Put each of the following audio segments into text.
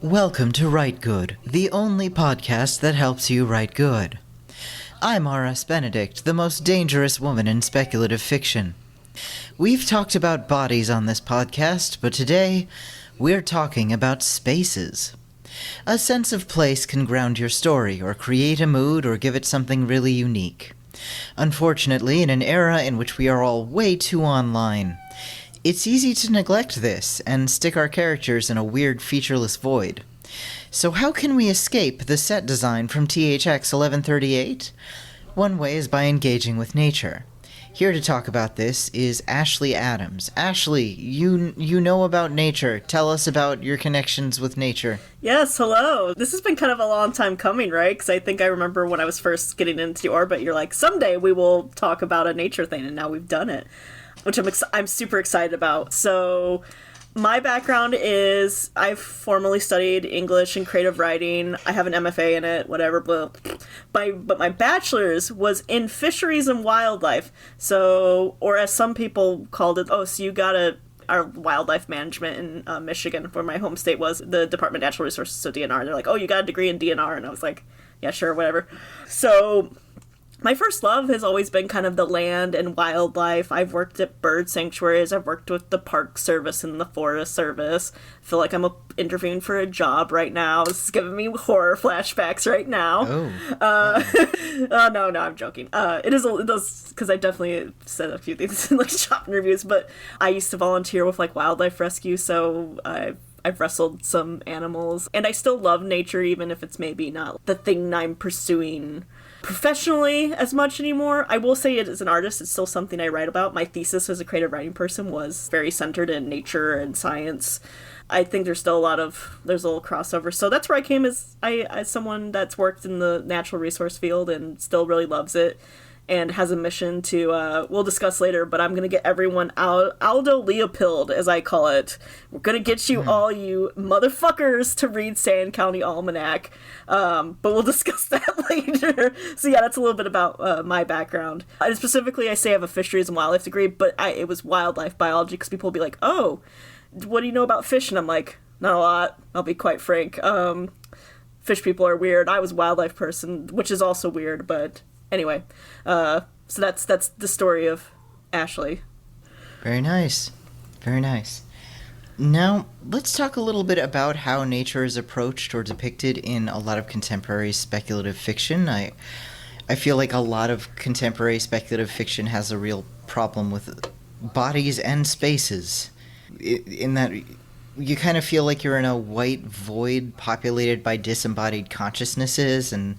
Welcome to Write Good, the only podcast that helps you write good. I'm R.S. Benedict, the most dangerous woman in speculative fiction. We've talked about bodies on this podcast, but today we're talking about spaces. A sense of place can ground your story, or create a mood, or give it something really unique. Unfortunately, in an era in which we are all way too online, it's easy to neglect this and stick our characters in a weird featureless void. So how can we escape the set design from THX 1138? One way is by engaging with nature. Here to talk about this is Ashely Adams. Ashely, you know about nature. Tell us about your connections with nature. Yes, hello. This has been kind of a long time coming, right? Because I think I remember when I was first getting into the orbit, you're like, someday we will talk about a nature thing, and now we've done it, which I'm super excited about. So my background is I've formally studied English and creative writing. I have an MFA in it, whatever. But my bachelor's was in fisheries and wildlife. So, or as some people called it, so you got our wildlife management in Michigan, where my home state was, the Department of Natural Resources, so DNR. They're like, you got a degree in DNR. And I was like, yeah, sure, whatever. So my first love has always been kind of the land and wildlife. I've worked at bird sanctuaries. I've worked with the Park Service and the Forest Service. I feel like I'm interviewing for a job right now. This is giving me horror flashbacks right now. No, I'm joking. It does, because I definitely said a few things in like job interviews, but I used to volunteer with like wildlife rescue, so I've wrestled some animals, and I still love nature, even if it's maybe not the thing I'm pursuing professionally as much anymore. I will say it as an artist, it's still something I write about. My thesis as a creative writing person was very centered in nature and science. I think there's still there's a little crossover. So that's where I came as someone that's worked in the natural resource field and still really loves it, and has a mission to, we'll discuss later, but I'm going to get everyone Aldo Leopold, as I call it. We're going to get you all you motherfuckers to read Sand County Almanac, but we'll discuss that later. So yeah, that's a little bit about my background. And specifically, I say I have a fisheries and wildlife degree, but it was wildlife biology, because people will be like, what do you know about fish? And I'm like, not a lot, I'll be quite frank. Fish people are weird. I was a wildlife person, which is also weird, but anyway, so that's the story of Ashely. Very nice. Very nice. Now, let's talk a little bit about how nature is approached or depicted in a lot of contemporary speculative fiction. I feel like a lot of contemporary speculative fiction has a real problem with bodies and spaces, in that you kind of feel like you're in a white void populated by disembodied consciousnesses, and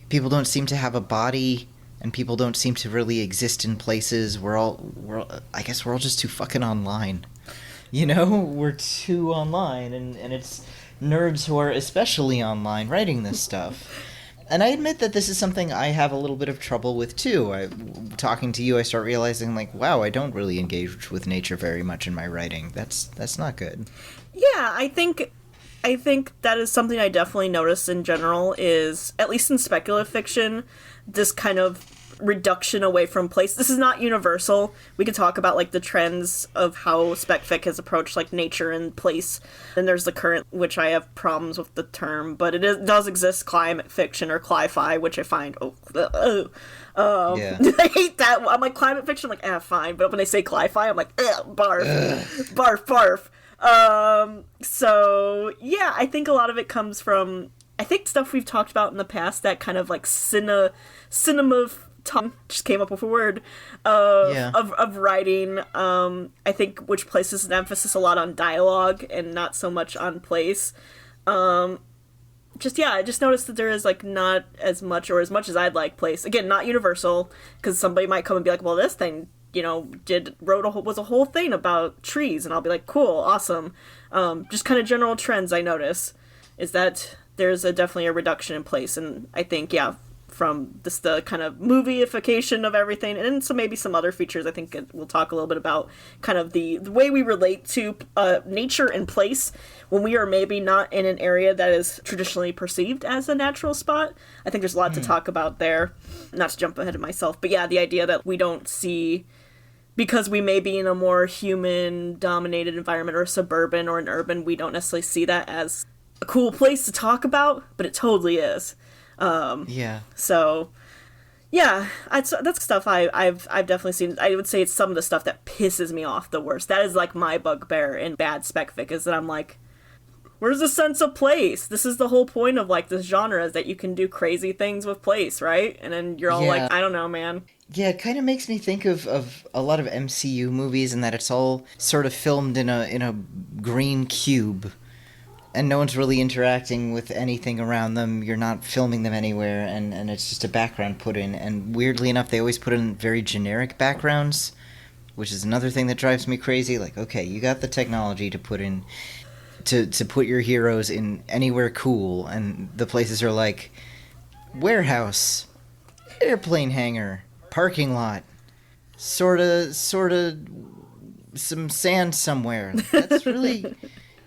people don't seem to have a body, and people don't seem to really exist in places. I guess we're all just too fucking online. You know, we're too online, and it's nerds who are especially online writing this stuff. And I admit that this is something I have a little bit of trouble with too. Talking to you, I start realizing, like, wow, I don't really engage with nature very much in my writing. That's not good. Yeah, I think that is something I definitely notice in general, is, at least in speculative fiction, this kind of reduction away from place. This is not universal. We could talk about, like, the trends of how spec fic has approached, like, nature and place. Then there's the current, which I have problems with the term, but does exist, climate fiction, or cli-fi, which I find, yeah. I hate that. I'm like, climate fiction, I'm like, fine. But when they say cli-fi, I'm like, barf. Barf. So yeah, I think a lot of it comes from, I think, stuff we've talked about in the past, that kind of like cinema just came up with a word of writing. I think which places an emphasis a lot on dialogue and not so much on place. I just noticed that there is like not as much, or as much as I'd like, place. Again, not universal, because somebody might come and be like, well, this thing, was a whole thing about trees, and I'll be like, cool, awesome. Just kind of general trends I notice is that there's definitely a reduction in place, and I think, from the kind of movie-ification of everything, and maybe some other features, I think we'll talk a little bit about kind of the way we relate to nature and place when we are maybe not in an area that is traditionally perceived as a natural spot. I think there's a lot to talk about there, not to jump ahead of myself, but yeah, the idea that we don't see, because we may be in a more human-dominated environment, or suburban or an urban, we don't necessarily see that as a cool place to talk about, but it totally is. Yeah. So, yeah, that's stuff I've definitely seen. I would say it's some of the stuff that pisses me off the worst. That is like my bugbear in bad spec fic, is that I'm like, where's the sense of place? This is the whole point of like this genre, is that you can do crazy things with place, right? And then you're all like, I don't know, man. Yeah, it kind of makes me think of a lot of MCU movies, and that it's all sort of filmed in a green cube, and no one's really interacting with anything around them. You're not filming them anywhere, and it's just a background put in. And weirdly enough, they always put in very generic backgrounds, which is another thing that drives me crazy. Like, okay, you got the technology to put in to put your heroes in anywhere cool, and the places are like warehouse, airplane hangar, parking lot, sorta some sand somewhere. That's really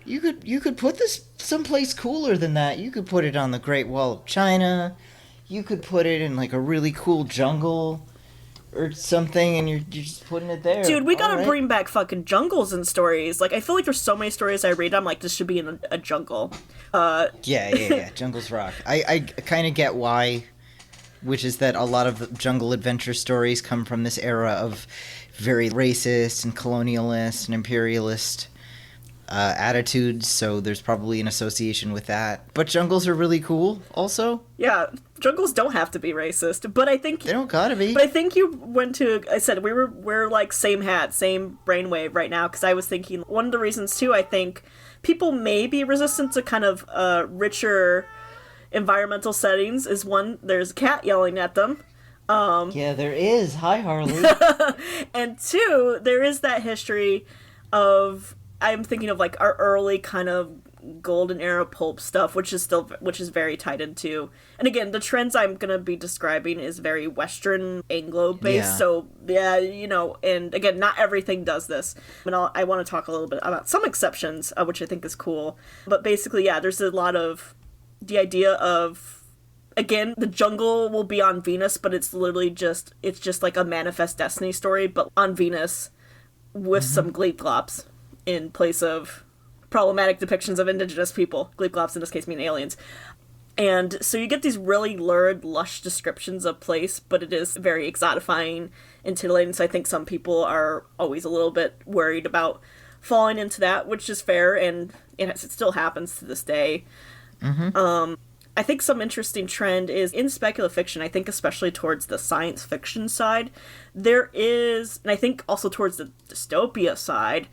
you could put this someplace cooler than that. You could put it on the Great Wall of China. You could put it in like a really cool jungle or something, and you're just putting it there. Dude, we gotta bring back fucking jungles and stories. Like, I feel like there's so many stories I read, I'm like, this should be in a jungle. Yeah. Jungles rock. I kind of get why, which is that a lot of the jungle adventure stories come from this era of very racist and colonialist and imperialist attitudes, so there's probably an association with that. But jungles are really cool, also. Yeah, jungles don't have to be racist, but I think they don't gotta be. But I think you went to. I said we're like same hat, same brainwave right now, because I was thinking one of the reasons too. I think people may be resistant to kind of richer environmental settings is one. There's a cat yelling at them. Yeah, there is. Hi, Harley. And two, there is that history of. I'm thinking of like our early kind of golden era pulp stuff, which is very tied into. And again, the trends I'm gonna be describing is very Western Anglo based. Yeah. So yeah, and again, not everything does this. And I want to talk a little bit about some exceptions, which I think is cool. But basically, yeah, there's a lot of the idea of. Again, the jungle will be on Venus, but it's literally just like a manifest destiny story, but on Venus with some gleepglops in place of problematic depictions of indigenous people. Gleepglops in this case mean aliens. And so you get these really lurid, lush descriptions of place, but it is very exotifying and titillating, so I think some people are always a little bit worried about falling into that, which is fair, and it still happens to this day. I think some interesting trend is in speculative fiction, I think especially towards the science fiction side, there is, and I think also towards the dystopia side,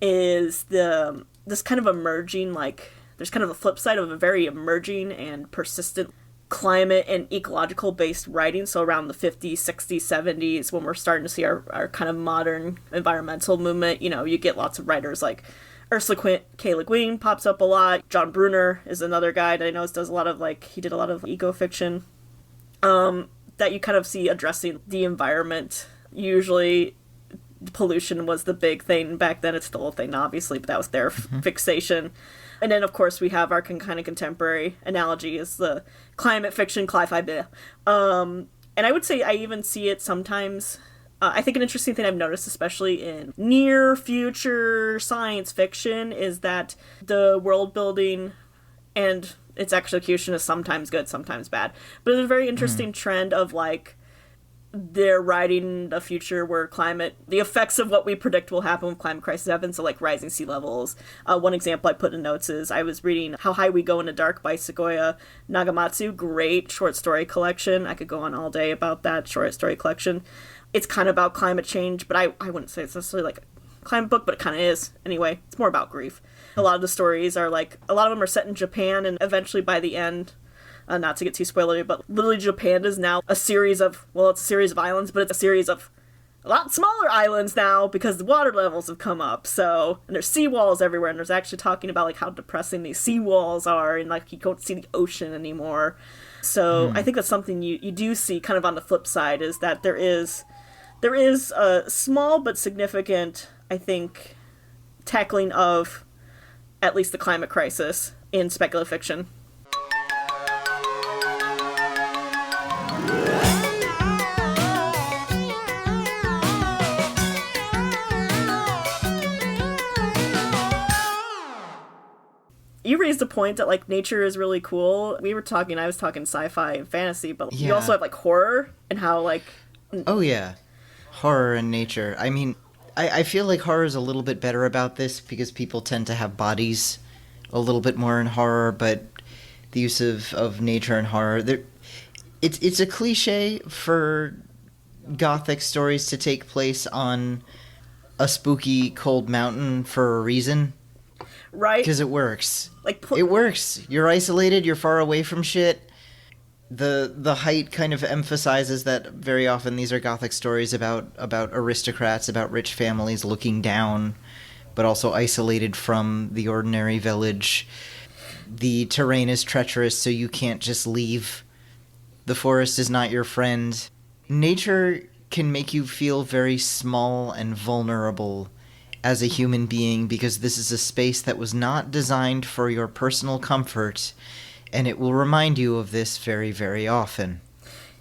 is this kind of emerging, like, there's kind of a flip side of a very emerging and persistent climate and ecological based writing. So around the 50s, 60s, 70s, when we're starting to see our kind of modern environmental movement, you get lots of writers like Ursula K. Guin pops up a lot. John Brunner is another guy that I know does a lot of, like, he did a lot of eco-fiction that you kind of see addressing the environment. Usually pollution was the big thing back then. It's still a thing, obviously, but that was their fixation. And then, of course, we have our kind of contemporary analogy is the climate fiction, cli-fi blah. And I would say I even see it sometimes. I think an interesting thing I've noticed, especially in near future science fiction, is that the world building and its execution is sometimes good, sometimes bad. But there's a very interesting trend of, like, they're writing a future where the effects of what we predict will happen when climate crisis happens, so like rising sea levels. One example I put in notes is I was reading How High We Go in the Dark by Sequoia Nagamatsu. Great short story collection. I could go on all day about that short story collection. It's kind of about climate change, but I wouldn't say it's necessarily like a climate book, but it kind of is. Anyway, it's more about grief. A lot of the stories are like, a lot of them are set in Japan, and eventually by the end, not to get too spoilery, but literally Japan is now it's a series of islands, but it's a series of a lot smaller islands now because the water levels have come up. So, and there's seawalls everywhere, and there's actually talking about like how depressing these seawalls are, and like you don't see the ocean anymore. So I think that's something you do see kind of on the flip side, is that there is a small but significant, I think, tackling of at least the climate crisis in speculative fiction. You raised a point that, like, nature is really cool. I was talking sci-fi and fantasy, but you also have, like, horror and how, like... Oh, yeah. Horror and nature. I mean, I feel like horror is a little bit better about this because people tend to have bodies a little bit more in horror, but the use of nature and horror... It's a cliche for Gothic stories to take place on a spooky, cold mountain for a reason. Right. Because it works. Like it works. You're isolated, you're far away from shit. The height kind of emphasizes that very often these are Gothic stories about aristocrats, about rich families looking down, but also isolated from the ordinary village. The terrain is treacherous, so you can't just leave. The forest is not your friend. Nature can make you feel very small and vulnerable as a human being because this is a space that was not designed for your personal comfort, and it will remind you of this very, very often.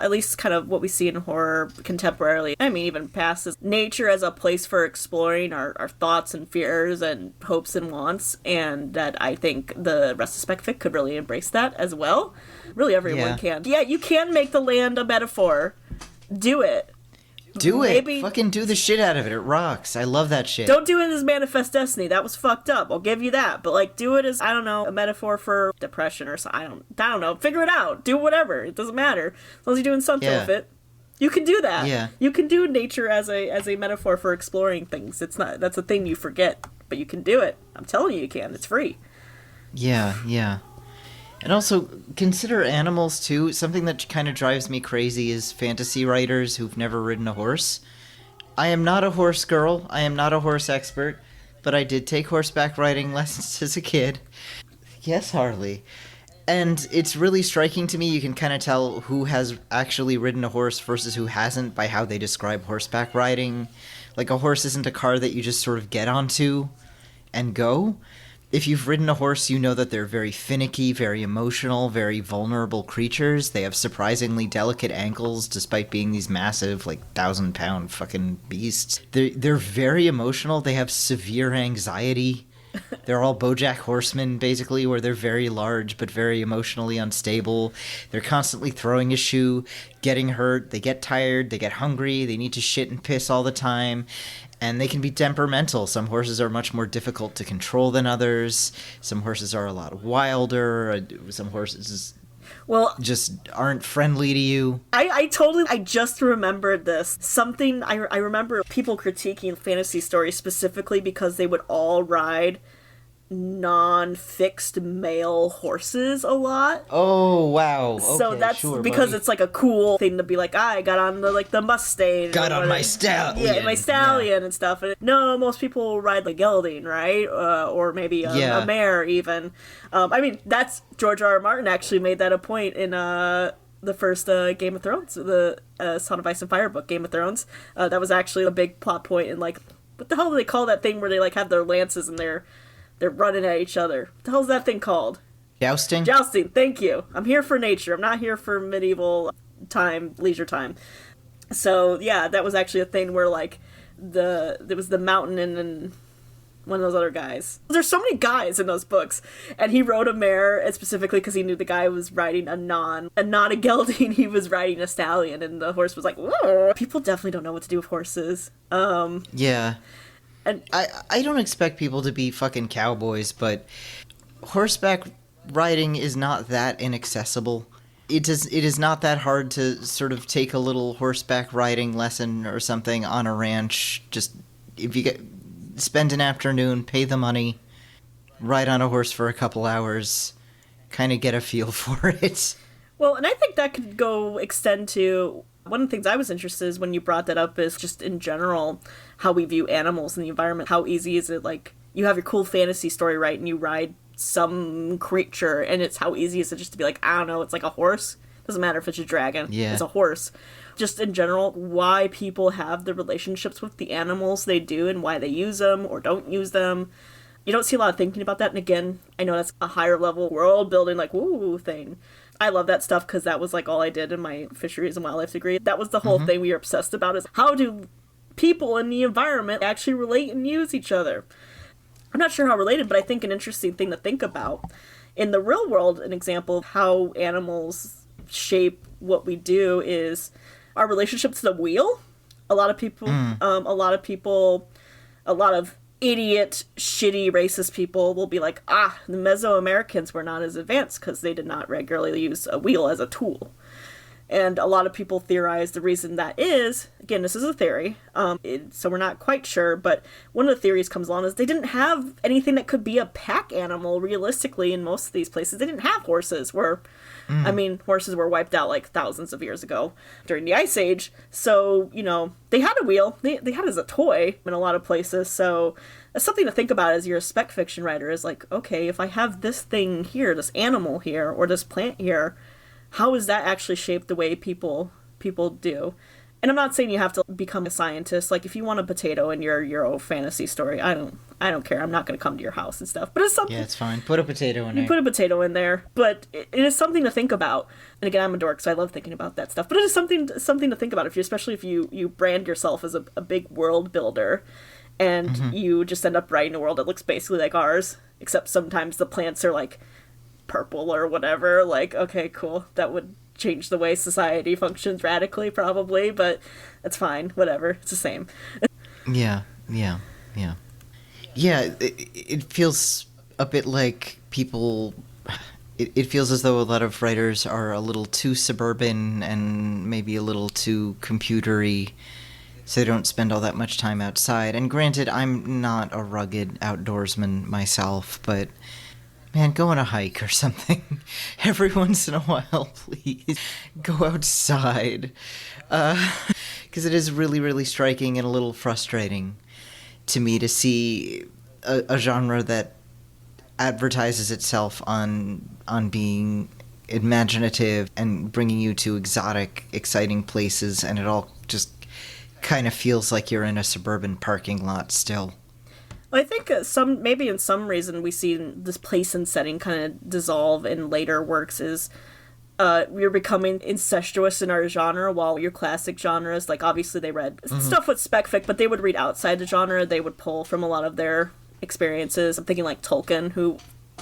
At least kind of what we see in horror contemporarily, I mean, even past, is nature as a place for exploring our thoughts and fears and hopes and wants, and that I think the rest of Spec Fic could really embrace that as well. Really, everyone can. Yeah, you can make the land a metaphor. Do it. Do it. Fucking do the shit out of it. It rocks. I love that shit. Don't do it as Manifest Destiny. That was fucked up. I'll give you that. But, like, do it as, I don't know, a metaphor for depression or something. I don't know. Figure it out. Do whatever. It doesn't matter. As long as you're doing something with it. You can do that. Yeah. You can do nature as a metaphor for exploring things. That's a thing you forget. But you can do it. I'm telling you can. It's free. Yeah. And also, consider animals, too. Something that kind of drives me crazy is fantasy writers who've never ridden a horse. I am not a horse girl. I am not a horse expert. But I did take horseback riding lessons as a kid. Yes, Harley. And it's really striking to me. You can kind of tell who has actually ridden a horse versus who hasn't by how they describe horseback riding. Like, a horse isn't a car that you just sort of get onto and go. If you've ridden a horse, you know that they're very finicky, very emotional, very vulnerable creatures. They have surprisingly delicate ankles, despite being these massive, like, 1,000-pound fucking beasts. They're very emotional. They have severe anxiety. They're all BoJack Horsemen, basically, where they're very large but very emotionally unstable. They're constantly throwing a shoe, getting hurt, they get tired, they get hungry, they need to shit and piss all the time. And they can be temperamental. Some horses are much more difficult to control than others. Some horses are a lot wilder. Some horses just aren't friendly to you. I just remembered this. Something, I remember people critiquing fantasy stories specifically because they would all ride non-fixed male horses a lot. Oh, wow. Okay, so that's sure, because buddy. it's like a cool thing to be like, I got on the Mustang. Got on my stallion. Yeah, my stallion and stuff. And no, most people ride the gelding, right? Or maybe a mare even. I mean, that's George R. R. Martin actually made that a point in the first Game of Thrones, the Song of Ice and Fire book, Game of Thrones. That was actually a big plot point in, like, what the hell do they call that thing where they, like, have their lances and they're running at each other? What the hell's that thing called? Jousting? Jousting, thank you. I'm here for nature. I'm not here for medieval time, leisure time. So, yeah, that was actually a thing where, like, there was the mountain and one of those other guys. There's so many guys in those books. And he rode a mare, and specifically because he knew the guy was riding not a gelding, he was riding a stallion, and the horse was like, whoa. People definitely don't know what to do with horses. Yeah. And I don't expect people to be fucking cowboys, but horseback riding is not that inaccessible. It is not that hard to sort of take a little horseback riding lesson or something on a ranch. Just, if you spend an afternoon, pay the money, ride on a horse for a couple hours, kind of get a feel for it. Well, and I think that could extend to... One of the things I was interested in is when you brought that up is just in general how we view animals in the environment. How easy is it, like, you have your cool fantasy story, right, and you ride some creature, and it's how easy is it just to be like, I don't know, it's like a horse? Doesn't matter if it's a dragon. Yeah. It's a horse. Just in general, why people have the relationships with the animals they do and why they use them or don't use them. You don't see a lot of thinking about that, and again, I know that's a higher level world building, like, woo thing. I love that stuff because that was, like, all I did in my fisheries and wildlife degree. That was the whole thing we were obsessed about, is how do people in the environment actually relate and use each other? I'm not sure how related, but I think an interesting thing to think about. In the real world, an example of how animals shape what we do is our relationship to the wheel. A lot of people, a lot of idiot, shitty, racist people will be like, the Mesoamericans were not as advanced because they did not regularly use a wheel as a tool. And a lot of people theorize the reason that is, again, this is a theory, so we're not quite sure, but one of the theories comes along is they didn't have anything that could be a pack animal realistically in most of these places. They didn't have horses horses were wiped out like thousands of years ago during the Ice Age. So, they had a wheel. They had it as a toy in a lot of places. So that's something to think about as you're a spec fiction writer is like, okay, if I have this thing here, this animal here, or this plant here, how is that actually shaped the way people do? And I'm not saying you have to become a scientist. Like, if you want a potato in your Euro fantasy story, I don't care. I'm not going to come to your house and stuff. But it's something. Yeah, it's fine. Put a potato in there. You put a potato in there. But it is something to think about. And again, I'm a dork, so I love thinking about that stuff. But it is something to think about, especially if you brand yourself as a big world builder, and you just end up writing a world that looks basically like ours, except sometimes the plants are like purple or whatever. Like, okay, cool. That would change the way society functions radically, probably, but that's fine. Whatever. It's the same. Yeah. It feels a bit like people. It feels as though a lot of writers are a little too suburban and maybe a little too computery, so they don't spend all that much time outside. And granted, I'm not a rugged outdoorsman myself, but man, go on a hike or something. Every once in a while, please. Go outside. Because it is really, really striking and a little frustrating to me to see a genre that advertises itself on being imaginative and bringing you to exotic, exciting places, and it all just kind of feels like you're in a suburban parking lot still. I think maybe in some reason we see this place and setting kind of dissolve in later works is we're becoming incestuous in our genre, while your classic genres, like obviously they read stuff with spec fic, but they would read outside the genre. They would pull from a lot of their experiences. I'm thinking like Tolkien, who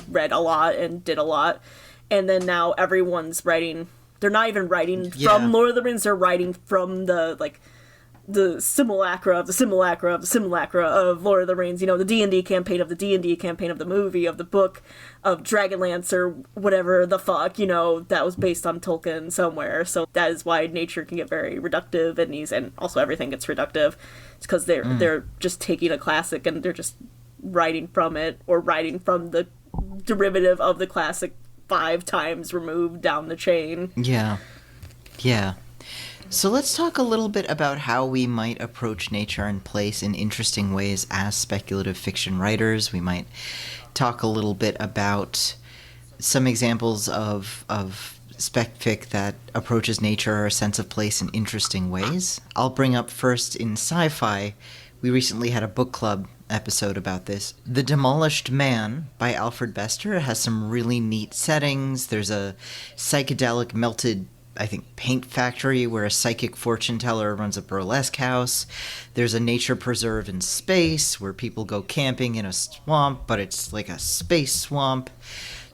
read a lot and did a lot, and then now everyone's writing. They're not even writing from Lord of the Rings. They're writing from the simulacra of the simulacra of the simulacra of Lord of the Rings, the D&D campaign of the D&D campaign of the movie, of the book, of Dragonlance or whatever the fuck, that was based on Tolkien somewhere. So that is why nature can get very reductive in these, and also everything gets reductive. It's because they're just taking a classic and they're just writing from it, or writing from the derivative of the classic 5 times removed down the chain. Yeah. So let's talk a little bit about how we might approach nature and place in interesting ways as speculative fiction writers. We might talk a little bit about some examples of spec fic that approaches nature or a sense of place in interesting ways. I'll bring up first in sci-fi. We recently had a book club episode about this. The Demolished Man by Alfred Bester has some really neat settings. There's a psychedelic melted paint factory where a psychic fortune teller runs a burlesque house. There's a nature preserve in space where people go camping in a swamp, but it's like a space swamp.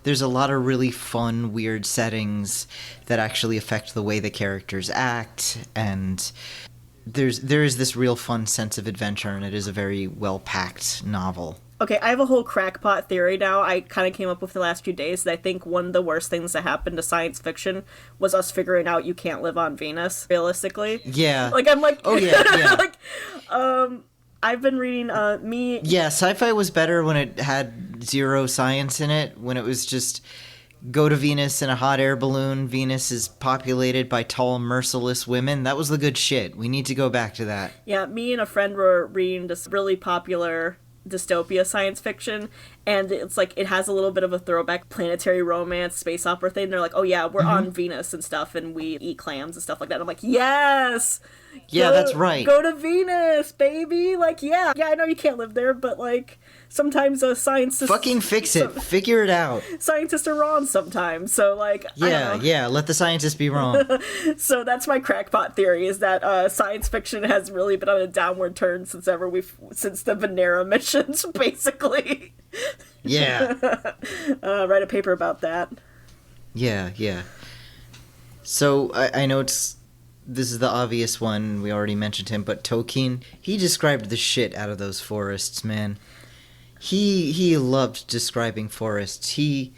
There's a lot of really fun, weird settings that actually affect the way the characters act, and there is this real fun sense of adventure, and it is a very well-packed novel. Okay, I have a whole crackpot theory now I kind of came up with the last few days, that I think one of the worst things that happened to science fiction was us figuring out you can't live on Venus, realistically. Yeah. Like, I'm like... Oh, yeah. Like, I've been reading, Yeah, sci-fi was better when it had zero science in it, when it was just... Go to Venus in a hot air balloon. Venus is populated by tall, merciless women. That was the good shit. We need to go back to that. Yeah, me and a friend were reading this really popular dystopia science fiction, And it's like, it has a little bit of a throwback planetary romance, space opera thing. They're like, oh yeah, we're on Venus and stuff, and we eat clams and stuff like that. I'm like, yes! Yeah, that's right. Go to Venus, baby! Like, yeah, I know you can't live there, but like, sometimes scientists... Fucking fix it. Figure it out. Scientists are wrong sometimes, so like, Yeah, let the scientists be wrong. So that's my crackpot theory, is that science fiction has really been on a downward turn since the Vanera missions, basically. Yeah. Write a paper about that. Yeah. So, I know this is the obvious one, we already mentioned him, but Tolkien, he described the shit out of those forests, man. He loved describing forests. He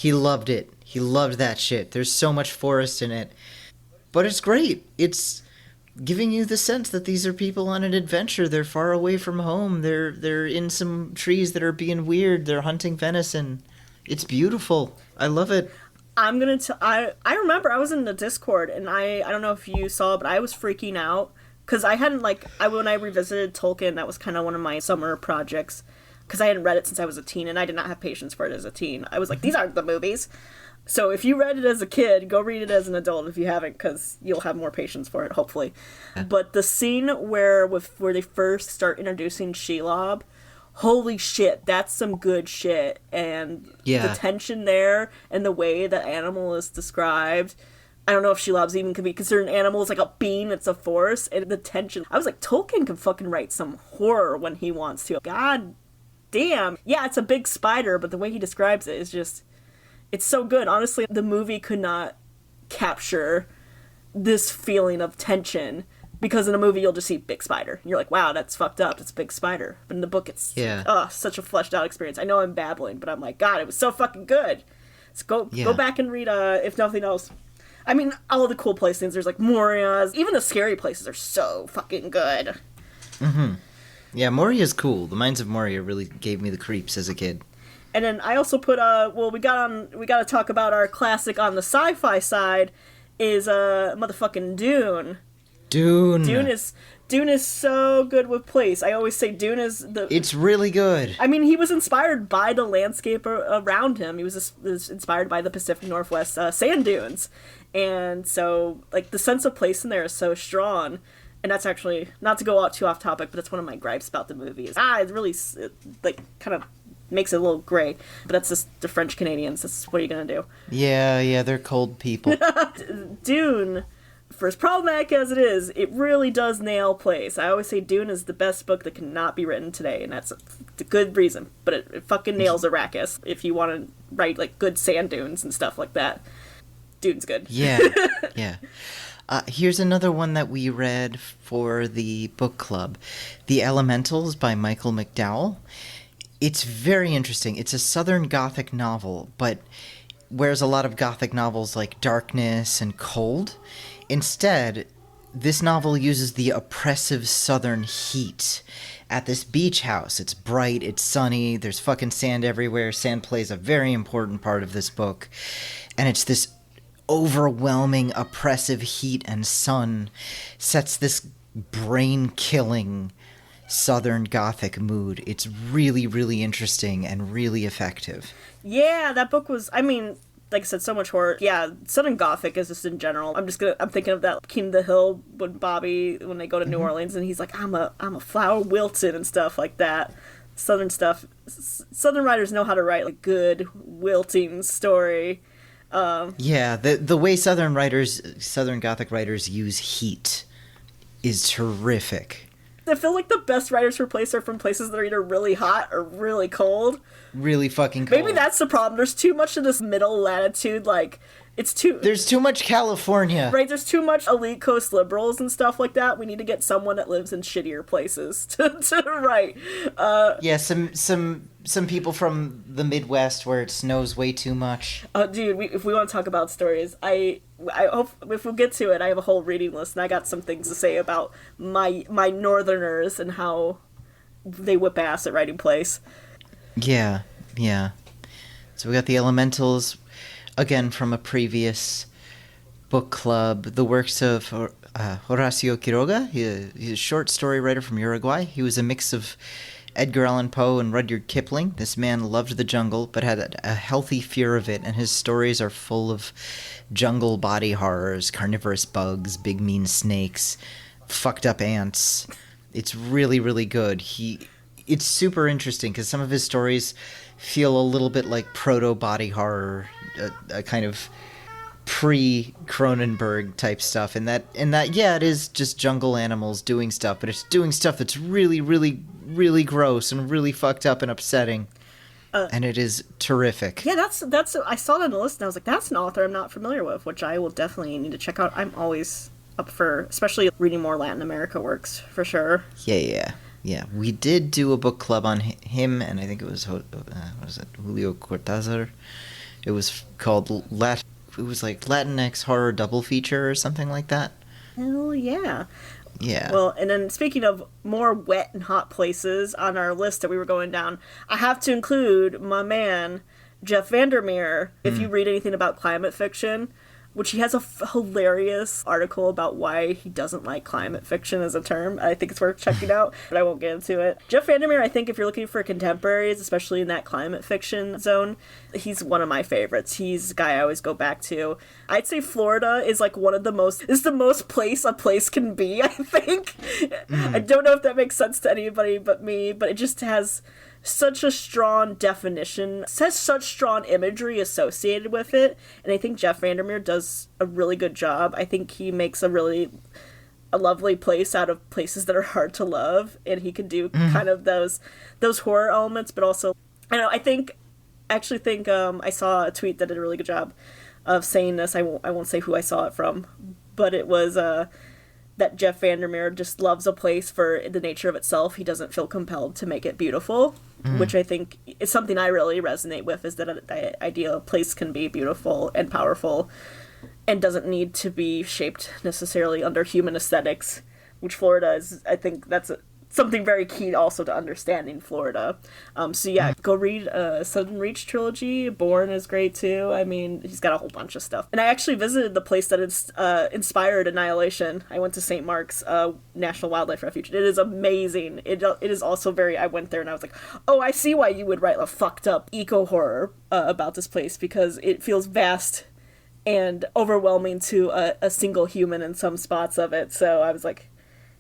loved it. He loved that shit. There's so much forest in it. But it's great. It's giving you the sense that these are people on an adventure. They're far away from home. They're in some trees that are being weird. They're hunting venison. It's beautiful. I love it. I remember I was in the Discord, and I don't know if you saw, but I was freaking out because I hadn't when I revisited Tolkien, that was kind of one of my summer projects, because I hadn't read it since I was a teen, and I did not have patience for it as a teen. I was like, these aren't the movies. So if you read it as a kid, go read it as an adult if you haven't, because you'll have more patience for it, hopefully. Yeah. But the scene where they first start introducing Shelob, holy shit, that's some good shit. And the tension there and the way the animal is described, I don't know if Shelob's even could be considered an animal. It's like a being, it's a force, and the tension. I was like, Tolkien can fucking write some horror when he wants to. God damn. Yeah, it's a big spider, but the way he describes it is just... It's so good. Honestly, the movie could not capture this feeling of tension, because in a movie you'll just see big spider. And you're like, wow, that's fucked up. It's a big spider. But in the book, it's such a fleshed out experience. I know I'm babbling, but I'm like, God, it was so fucking good. So go back and read, if nothing else. I mean, all the cool place things. There's like Moria's. Even the scary places are so fucking good. Mm-hmm. Yeah, Moria's cool. The Mines of Moria really gave me the creeps as a kid. And then I also put we got to talk about our classic on the sci-fi side is motherfucking Dune. Dune is so good with place. I always say Dune is It's really good. I mean, he was inspired by the landscape around him. He was inspired by the Pacific Northwest sand dunes. And so like the sense of place in there is so strong. And that's actually, not to go out too off topic, but that's one of my gripes about the movie is it really kind of makes it a little gray, but that's just the French Canadians. That's what are you gonna do? Yeah, they're cold people. Dune, for as problematic as it is, it really does nail place. I always say Dune is the best book that cannot be written today, and that's a good reason. But it fucking nails Arrakis if you want to write like good sand dunes and stuff like that. Dune's good. Yeah. Here's another one that we read for the book club, The Elementals by Michael McDowell. It's very interesting. It's a Southern Gothic novel, but whereas a lot of Gothic novels like darkness and cold, instead, this novel uses the oppressive Southern heat at this beach house. It's bright, it's sunny, there's fucking sand everywhere. Sand plays a very important part of this book. And it's this overwhelming, oppressive heat and sun sets this brain-killing Southern Gothic mood. It's really, really interesting and really effective. Yeah, that book was, I mean, like I said, so much horror. Yeah, Southern Gothic is just in general. I'm thinking of that King of the Hill when they go to New Orleans and he's like, I'm a flower wilted and stuff like that. Southern stuff. Southern writers know how to write like good wilting story. Yeah, the way Southern Gothic writers use heat is terrific. I feel like the best writers for place are from places that are either really hot or really cold. Really fucking cold. Maybe that's the problem. There's too much of this middle latitude, like, there's too much California. Right, there's too much elite coast liberals and stuff like that. We need to get someone that lives in shittier places to write. Yeah, some people from the Midwest where it snows way too much. Dude, if we want to talk about stories, I hope if we get to it, I have a whole reading list, and I got some things to say about my Northerners and how they whip ass at writing place. Yeah. So we got The Elementals, again from a previous book club, the works of Horacio Quiroga. He's a short story writer from Uruguay. He was a mix of Edgar Allan Poe and Rudyard Kipling. This man loved the jungle, but had a healthy fear of it, and his stories are full of jungle body horrors, carnivorous bugs, big mean snakes, fucked up ants. It's really, really good. It's super interesting because some of his stories feel a little bit like proto-body horror, a kind of pre-Cronenberg type stuff, and that yeah, it is just jungle animals doing stuff, but it's doing stuff that's really, really, really gross and really fucked up and upsetting, and it is terrific. Yeah, that's I saw it on the list and I was like, that's an author I'm not familiar with, which I will definitely need to check out. I'm always up for, especially reading more Latin America works, for sure. Yeah. We did do a book club on him, and I think it was Julio Cortázar. It was called It was like Latinx horror double feature or something like that. Hell yeah. Yeah. Well, and then speaking of more wet and hot places on our list that we were going down, I have to include my man, Jeff Vandermeer. If you read anything about climate fiction, which he has a hilarious article about why he doesn't like climate fiction as a term. I think it's worth checking out, but I won't get into it. Jeff Vandermeer, I think if you're looking for contemporaries, especially in that climate fiction zone, he's one of my favorites. He's a guy I always go back to. I'd say Florida is like the most place a place can be, I think. I don't know if that makes sense to anybody but me, but it just has such a strong definition, has such strong imagery associated with it, and I think Jeff Vandermeer does a really good job. I think he makes a lovely place out of places that are hard to love, and he can do kind of those horror elements, but also, I actually think I saw a tweet that did a really good job of saying this. I won't say who I saw it from, but it was that Jeff Vandermeer just loves a place for the nature of itself. He doesn't feel compelled to make it beautiful, which I think is something I really resonate with, is that the idea a place can be beautiful and powerful and doesn't need to be shaped necessarily under human aesthetics, which Florida is. I think that's something very key also to understanding Florida. So yeah, go read Southern Reach trilogy. Born is great too. I mean, he's got a whole bunch of stuff. And I actually visited the place that inspired Annihilation. I went to St. Mark's National Wildlife Refuge. It is amazing. It is also very, I went there and I was like, oh, I see why you would write a fucked up eco-horror about this place, because it feels vast and overwhelming to a single human in some spots of it. So I was like,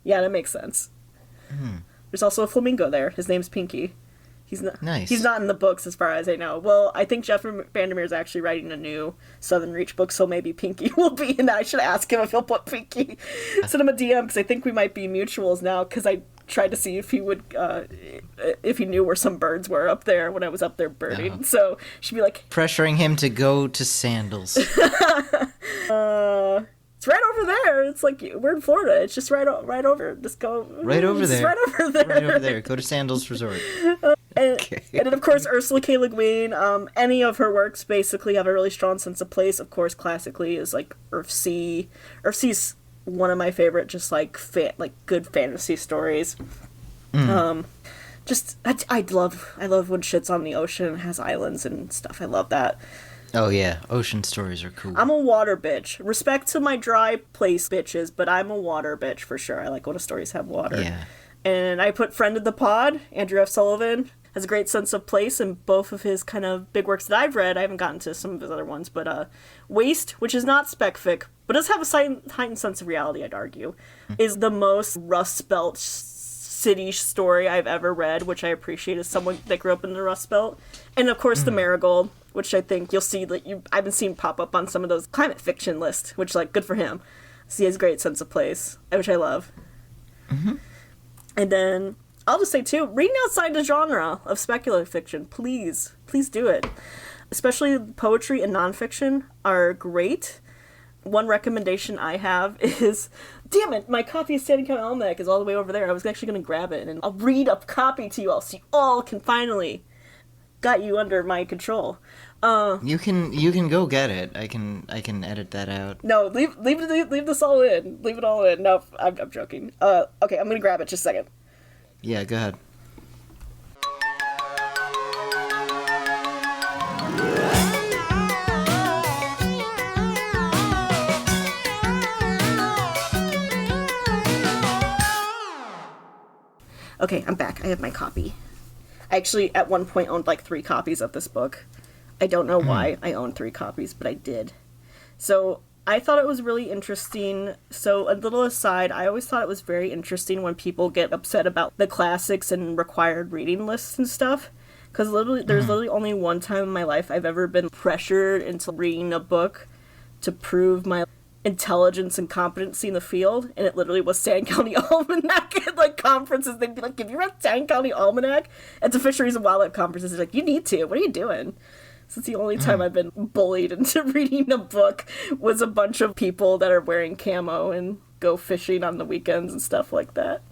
yeah, that makes sense. There's also a flamingo there. His name's Pinky. He's not nice. He's not in the books as far as I know. Well, I think Jeff Vandermeer is actually writing a new Southern Reach book, so maybe Pinky will be in that. I should ask him if he'll put Pinky. Send him a DM, because I think we might be mutuals now, because I tried to see if he would, if he knew where some birds were up there when I was up there birding. So she'd be like... pressuring him to go to Sandals. It's right over there. It's like, we're in Florida. It's just right over. Just go. Right over there. Right over there. Right over there. Go to Sandals Resort. And then, of course, Ursula K. Le Guin. Any of her works basically have a really strong sense of place. Of course, classically is like Earthsea. Earthsea's one of my favorite, just like good fantasy stories. Just I love when shit's on the ocean and has islands and stuff. I love that. Oh yeah, ocean stories are cool. I'm a water bitch. Respect to my dry place bitches, but I'm a water bitch for sure. I like when stories have water. Yeah. And I put friend of the pod, Andrew F. Sullivan, has a great sense of place in both of his kind of big works that I've read. I haven't gotten to some of his other ones, but Waste, which is not spec fic, but does have a heightened sense of reality, I'd argue, is the most Rust Belt city story I've ever read, which I appreciate as someone that grew up in the Rust Belt. And of course, the Marigold, which I think you'll see that I've been seeing pop up on some of those climate fiction lists, which, like, good for him. So he has a great sense of place, which I love. And then I'll just say too, reading outside the genre of speculative fiction, please do it. Especially poetry and nonfiction are great. One recommendation I have is, damn it, my copy of Standing Count Almanac is all the way over there. I was actually going to grab it, and I'll read a copy to you all, so you all can finally got you under my control. You can go get it. I can edit that out. No, leave this all in. Leave it all in. No, I'm joking. Okay, I'm going to grab it just a second. Yeah, go ahead. Okay, I'm back. I have my copy. I actually, at one point, owned like 3 copies of this book. I don't know why I owned 3 copies, but I did. So I thought it was really interesting. So a little aside, I always thought it was very interesting when people get upset about the classics and required reading lists and stuff. Because there's literally only one time in my life I've ever been pressured into reading a book to prove my intelligence and competency in the field, and it literally was Sand County Almanac at like conferences. They'd be like, "Have you read Sand County Almanac?" At the Fisheries and Wildlife conferences, they're like, "You need to. What are you doing?" So it's the only time I've been bullied into reading a book was a bunch of people that are wearing camo and go fishing on the weekends and stuff like that.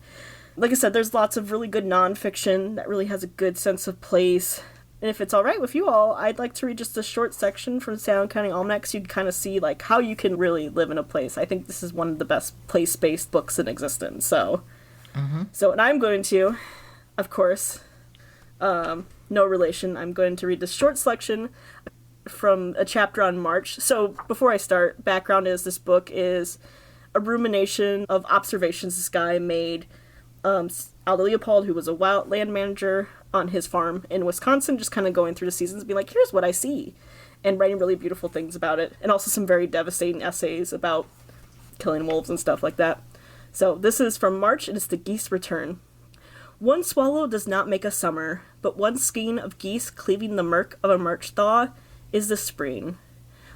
Like I said, there's lots of really good nonfiction that really has a good sense of place. And if it's all right with you all, I'd like to read just a short section from Sand County Almanac so you can kind of see like how you can really live in a place. I think this is one of the best place-based books in existence. So, and I'm going to, of course, no relation, I'm going to read this short selection from a chapter on March. So before I start, background is this book is a rumination of observations this guy made. Aldo Leopold, who was a wild land manager on his farm in Wisconsin, just kind of going through the seasons, being like, here's what I see, and writing really beautiful things about it, and also some very devastating essays about killing wolves and stuff like that. So this is from March, and it's the Geese Return. One swallow does not make a summer, but one skein of geese cleaving the murk of a March thaw is the spring.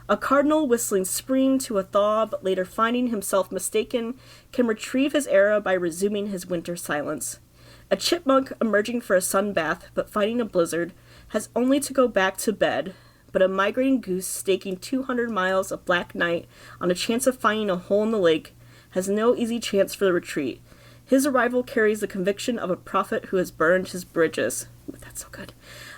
A cardinal whistling spring to a thaw, but later finding himself mistaken, can retrieve his era by resuming his winter silence. A chipmunk emerging for a sunbath, but fighting a blizzard, has only to go back to bed, but a migrating goose staking 200 miles of black night on a chance of finding a hole in the lake has no easy chance for the retreat. His arrival carries the conviction of a prophet who has burned his bridges. Ooh, that's so good.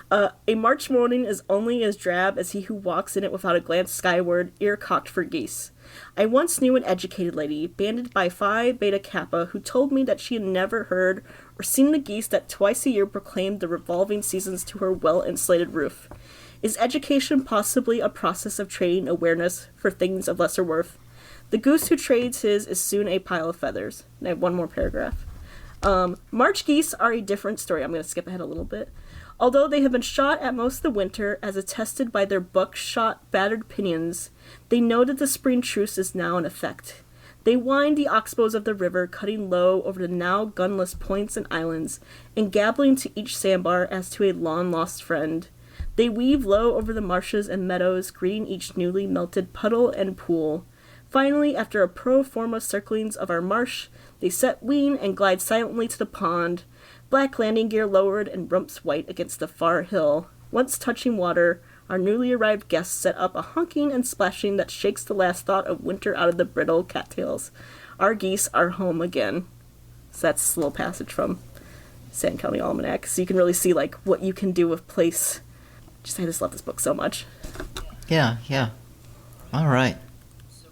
A March morning is only as drab as he who walks in it without a glance skyward, ear cocked for geese. I once knew an educated lady, banded by Phi Beta Kappa, who told me that she had never heard or seen the geese that twice a year proclaimed the revolving seasons to her well-insulated roof. Is education possibly a process of trading awareness for things of lesser worth? The goose who trades his is soon a pile of feathers. And I have one more paragraph. March geese are a different story. I'm going to skip ahead a little bit. Although they have been shot at most of the winter, as attested by their buckshot battered pinions, they know that the spring truce is now in effect. They wind the oxbows of the river, cutting low over the now gunless points and islands, and gabbling to each sandbar as to a long-lost friend. They weave low over the marshes and meadows, greeting each newly melted puddle and pool. Finally, after a pro forma circlings of our marsh, they set wing and glide silently to the pond, black landing gear lowered and rumps white against the far hill. Once touching water, our newly arrived guests set up a honking and splashing that shakes the last thought of winter out of the brittle cattails. Our geese are home again. So that's a little passage from Sand County Almanac. So you can really see like what you can do with place. I just love this book so much. Yeah. All right.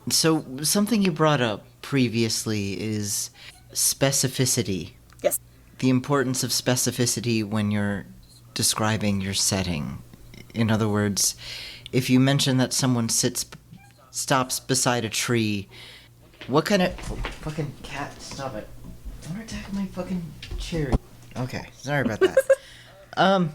So something you brought up previously is specificity. Yes. The importance of specificity when you're describing your setting. In other words, if you mention that someone stops beside a tree, what kind of... fucking cat, stop it. Don't attack my fucking chair. Okay, sorry about that.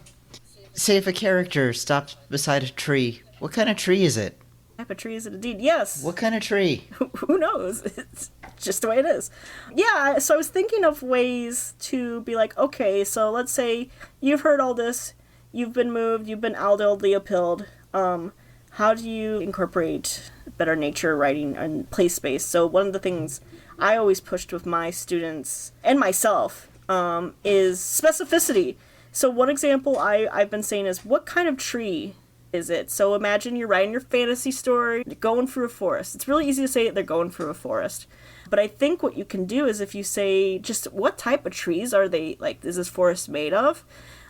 Say if a character stops beside a tree, what kind of tree is it? What type of tree is it indeed? Yes. What kind of tree? Who knows? It's just the way it is. Yeah, so I was thinking of ways to be like, okay, so let's say you've heard all this, you've been moved, you've been Aldo, Leopold. How do you incorporate better nature writing and place space? So one of the things I always pushed with my students and myself is specificity. So one example I've been saying is, what kind of tree is it? So imagine you're writing your fantasy story, you're going through a forest. It's really easy to say they're going through a forest. But I think what you can do is if you say just what type of trees are they, like, is this forest made of?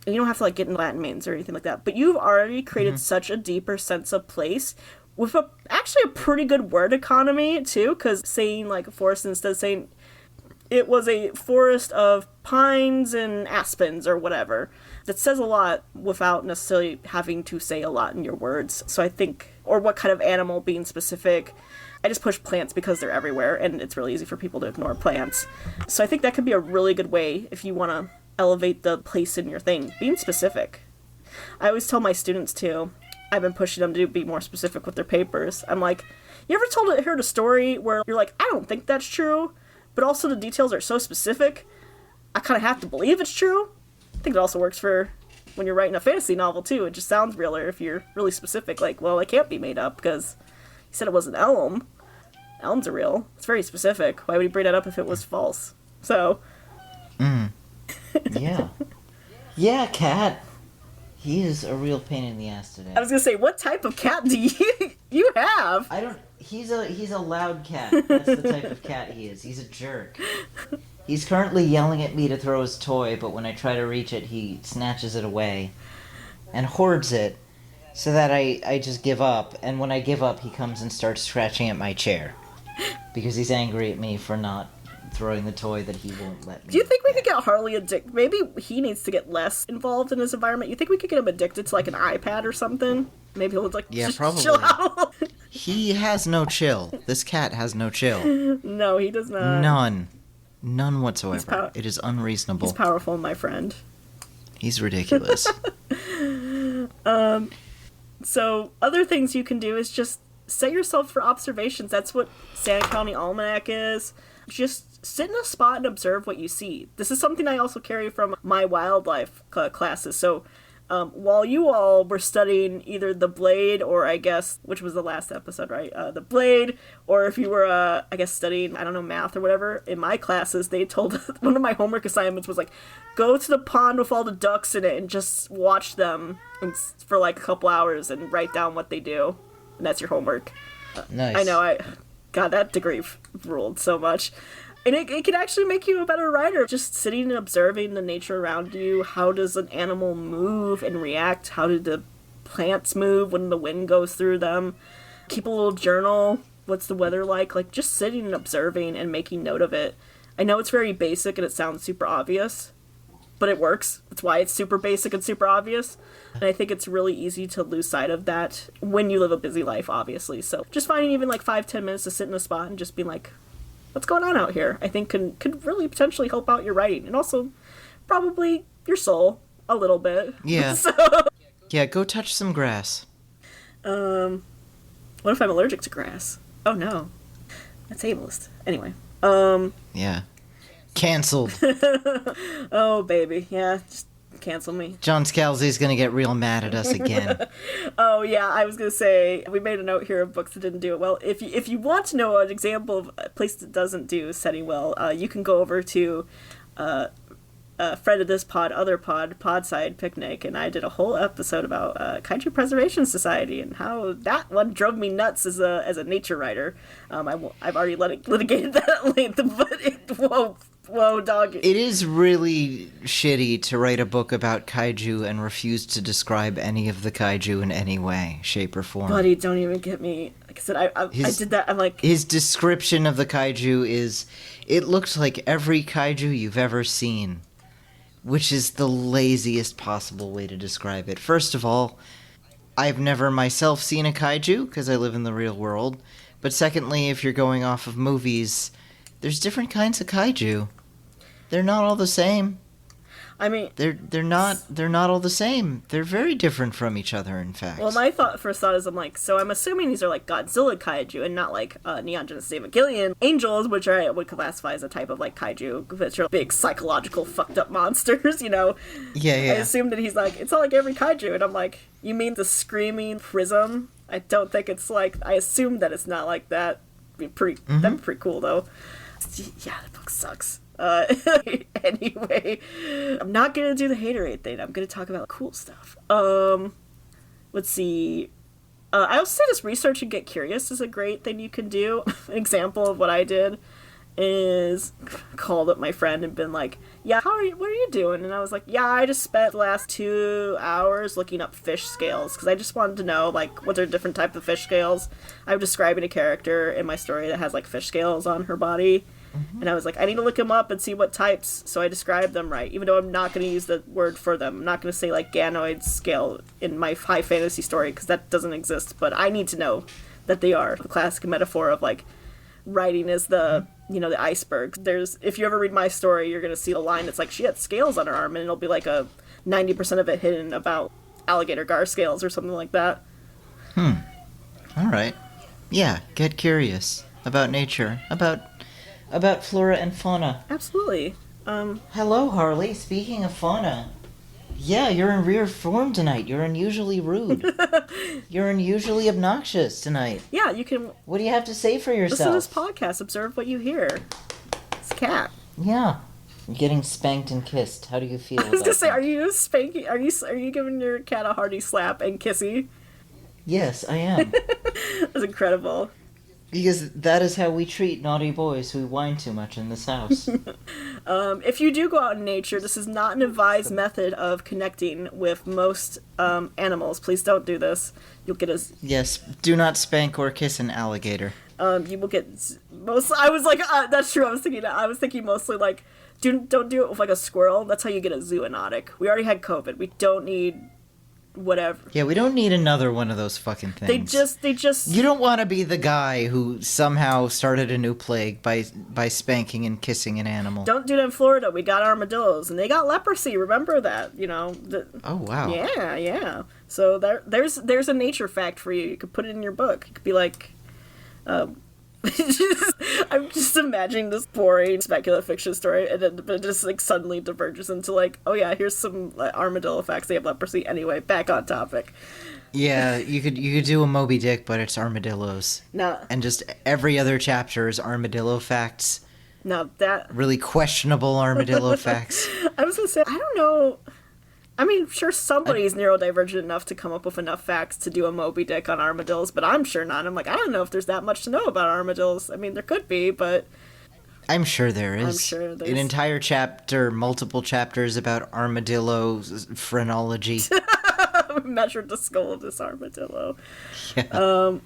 And you don't have to, like, get in Latin names or anything like that. But you've already created such a deeper sense of place with actually a pretty good word economy, too, because saying, like, a forest instead of saying it was a forest of pines and aspens or whatever. That says a lot without necessarily having to say a lot in your words. So I think, or what kind of animal being specific. I just push plants because they're everywhere and it's really easy for people to ignore plants. So I think that could be a really good way if you want to elevate the place in your thing. Being specific. I always tell my students, too, I've been pushing them to be more specific with their papers. I'm like, you ever heard a story where you're like, I don't think that's true, but also the details are so specific, I kind of have to believe it's true? I think it also works for when you're writing a fantasy novel, too. It just sounds realer if you're really specific. Like, well, it can't be made up because he said it was an elm. Elms are real. It's very specific. Why would he bring that up if it was false? So. Yeah. Yeah, cat. He is a real pain in the ass today. I was gonna say, what type of cat do you have? I don't. He's a loud cat. That's the type of cat he is. He's a jerk. He's currently yelling at me to throw his toy, but when I try to reach it, he snatches it away and hoards it so that I just give up. And when I give up, he comes and starts scratching at my chair because he's angry at me for not throwing the toy that he won't let me. Do you think we could get Harley addicted? Maybe he needs to get less involved in his environment. You think we could get him addicted to, like, an iPad or something? Maybe he'll, like, yeah, just probably. chill out. He has no chill. This cat has no chill. No, he does not. None whatsoever. It is unreasonable. He's powerful, my friend. He's ridiculous. So, other things you can do is just set yourself for observations. That's what Sand County Almanac is. Just sit in a spot and observe what you see. This is something I also carry from my wildlife classes. So while you all were studying either the blade or I guess, which was the last episode, right? The blade, or if you were, I guess, studying, I don't know, math or whatever, in my classes, they told, one of my homework assignments was like, go to the pond with all the ducks in it and just watch them for like a couple hours and write down what they do. And that's your homework. Nice. I know, God, that degree ruled so much. And it can actually make you a better writer. Just sitting and observing the nature around you. How does an animal move and react? How do the plants move when the wind goes through them? Keep a little journal. What's the weather like? Like, just sitting and observing and making note of it. I know it's very basic and it sounds super obvious, but it works. That's why it's super basic and super obvious. And I think it's really easy to lose sight of that when you live a busy life, obviously. So just finding even like 5-10 minutes to sit in a spot and just being like, what's going on out here? I think could really potentially help out your writing. And also probably your soul a little bit. Yeah. So, yeah, go touch some grass. what if I'm allergic to grass? Oh no. That's ableist. Anyway. Yeah. Cancelled. Oh baby. Yeah, just cancel me. John Scalzi's gonna get real mad at us again. Oh yeah, I was gonna say we made a note here of books that didn't do it well. If you want to know an example of a place that doesn't do setting well, you can go over to friend of this pod, other pod, Podside Picnic, and I did a whole episode about Kaiju Preservation Society and how that one drove me nuts as a nature writer. I've already litigated that at length, but whoa, dog. It is really shitty to write a book about kaiju and refuse to describe any of the kaiju in any way, shape, or form. Buddy, don't even get me. Like I said, I did that. I'm like, his description of the kaiju is, it looks like every kaiju you've ever seen, which is the laziest possible way to describe it. First of all, I've never myself seen a kaiju because I live in the real world. But secondly, if you're going off of movies, there's different kinds of kaiju. They're not all the same. I mean, they're not all the same. They're very different from each other, in fact. Well, my first thought is I'm like, so I'm assuming these are like Godzilla kaiju and not like Neon Genesis Evangelion angels, which I would classify as a type of like kaiju, which are big psychological fucked up monsters, you know? Yeah. I assume that he's like, it's not like every kaiju, and I'm like, you mean the screaming prism? I don't think it's like, I assume that it's not like that. That'd be pretty cool though. Yeah, the book sucks. Anyway, I'm not gonna do the haterade thing. I'm gonna talk about cool stuff. Let's see. I also say just research and get curious is a great thing you can do. An example of what I did is called up my friend and been like, yeah, what are you doing? And I was like, yeah, I just spent the last 2 hours looking up fish scales because I just wanted to know like what are different types of fish scales. I'm describing a character in my story that has like fish scales on her body. And I was like, I need to look them up and see what types, so I described them right, even though I'm not going to use the word for them. I'm not going to say, like, ganoid scale in my high fantasy story, because that doesn't exist, but I need to know that they are. The classic metaphor of, like, writing is the the iceberg. If you ever read my story, you're gonna see a line that's like she had scales on her arm, and it'll be like a 90% of it hidden about alligator gar scales or something like that. All right. Yeah, get curious about nature, about flora and fauna. Absolutely. Hello, Harley. Speaking of fauna. Yeah, you're in rare form tonight. You're unusually rude. You're unusually obnoxious tonight. Yeah, you can... What do you have to say for yourself? Listen to this podcast. Observe what you hear. It's a cat. Yeah. You're getting spanked and kissed. How do you feel I was about gonna say, that? are you spanking... Are you giving your cat a hearty slap and kissy? Yes, I am. That's incredible. Because that is how we treat naughty boys who whine too much in this house. If you do go out in nature, this is not an advised method of connecting with most animals. Please don't do this. You'll get a... Yes, do not spank or kiss an alligator. You will get most... I was like, that's true. I was thinking mostly like, don't do it with like a squirrel. That's how you get a zoonotic. We already had COVID. We don't need... whatever. Yeah, we don't need another one of those fucking things. They just... You don't want to be the guy who somehow started a new plague by spanking and kissing an animal. Don't do that in Florida. We got armadillos, and they got leprosy. Remember that, Oh, wow. Yeah. So there's a nature fact for you. You could put it in your book. It could be like... I'm just imagining this boring speculative fiction story, and then but it just like suddenly diverges into like, oh yeah, here's some armadillo facts. They have leprosy. Anyway, back on topic. Yeah, you could do a Moby Dick, but it's armadillos. Now, and just every other chapter is armadillo facts. Now that really questionable armadillo facts. I was gonna say, I don't know. I mean, sure, somebody's neurodivergent enough to come up with enough facts to do a Moby Dick on armadillos, but I'm sure not. I'm like, I don't know if there's that much to know about armadillos. I mean, there could be, but... I'm sure there is. I'm sure there's... An entire chapter, multiple chapters about armadillo phrenology. Measured the skull of this armadillo. Yeah.